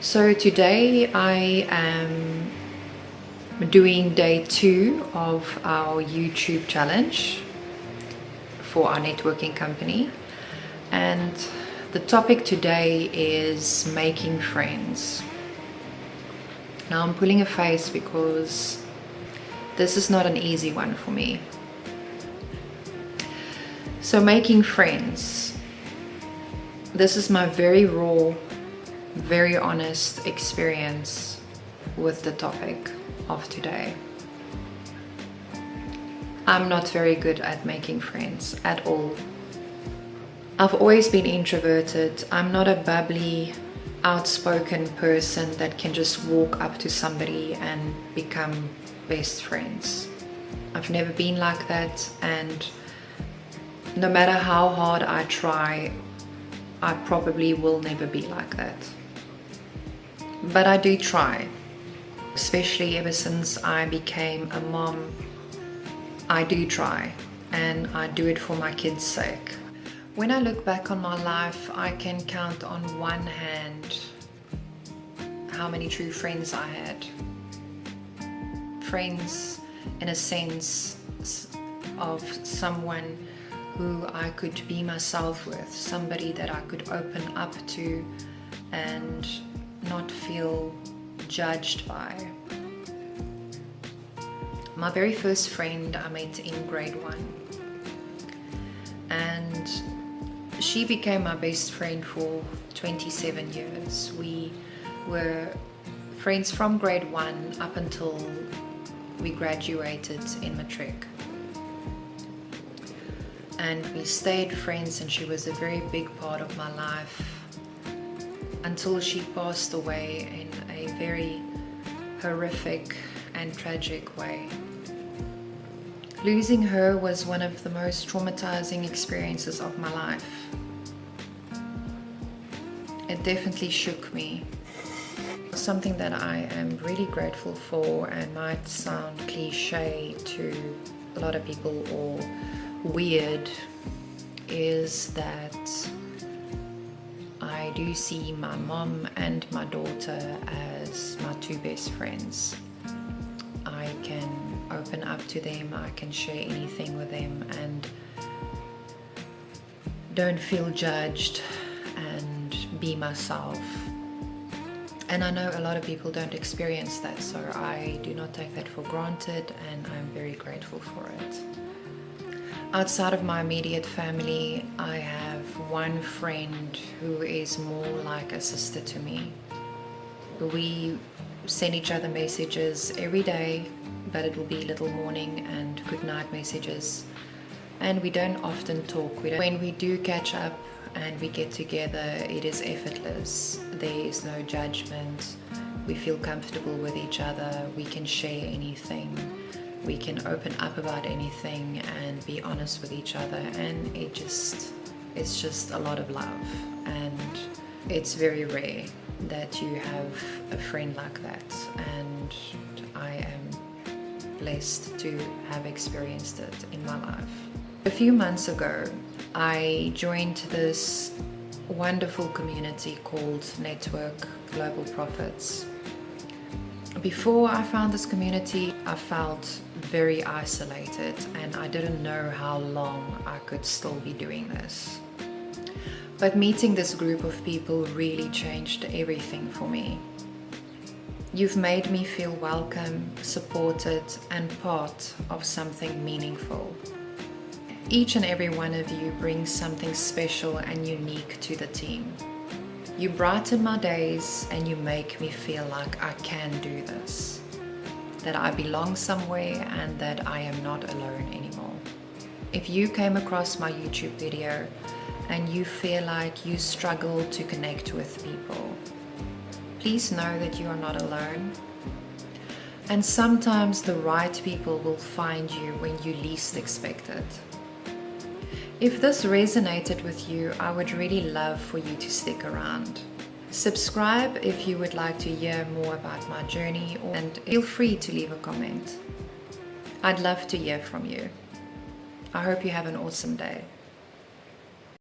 So today I am doing day 2 of our YouTube challenge for our networking company, and the topic today is making friends. Now I'm pulling a face because this is not an easy one for me. So making friends, this is my very raw, very honest experience with the topic of today. I'm not very good at making friends at all. I've always been introverted. I'm not a bubbly, outspoken person that can just walk up to somebody and become best friends. I've never been like that, and no matter how hard I try, I probably will never be like that. But I do try, especially ever since I became a mom. I do try, and I do it for my kids' sake. When I look back on my life, I can count on one hand how many true friends I had. Friends in a sense of someone who I could be myself with, somebody that I could open up to and not feel judged by. My very first friend I met in grade 1, and she became my best friend for 27 years. We were friends from grade 1 up until we graduated in matric. And we stayed friends, and she was a very big part of my life until she passed away in a very horrific and tragic way. Losing her was one of the most traumatizing experiences of my life. It definitely shook me. Something that I am really grateful for, and might sound cliche to a lot of people or weird, is that I do see my mom and my daughter as my 2 best friends. I can open up to them, I can share anything with them and don't feel judged and be myself. And I know a lot of people don't experience that, so I do not take that for granted, and I'm very grateful for it. Outside of my immediate family, I have one friend who is more like a sister to me. We send each other messages every day, but it will be little morning and good night messages. And we don't often talk. When we do catch up and we get together, it is effortless. There is no judgment. We feel comfortable with each other. We can share anything. We can open up about anything and be honest with each other, and it's just a lot of love. And it's very rare that you have a friend like that, and I am blessed to have experienced it in my life. A few months ago, I joined this wonderful community called Network Global Profits. Before I found this community, I felt very isolated, and I didn't know how long I could still be doing this. But meeting this group of people really changed everything for me. You've made me feel welcome, supported, and part of something meaningful. Each and every one of you brings something special and unique to the team. You brighten my days, and you make me feel like I can do this, that I belong somewhere, and that I am not alone anymore. If you came across my YouTube video and you feel like you struggle to connect with people, please know that you are not alone. And sometimes the right people will find you when you least expect it. If this resonated with you, I would really love for you to stick around. Subscribe if you would like to hear more about my journey, and feel free to leave a comment. I'd love to hear from you. I hope you have an awesome day.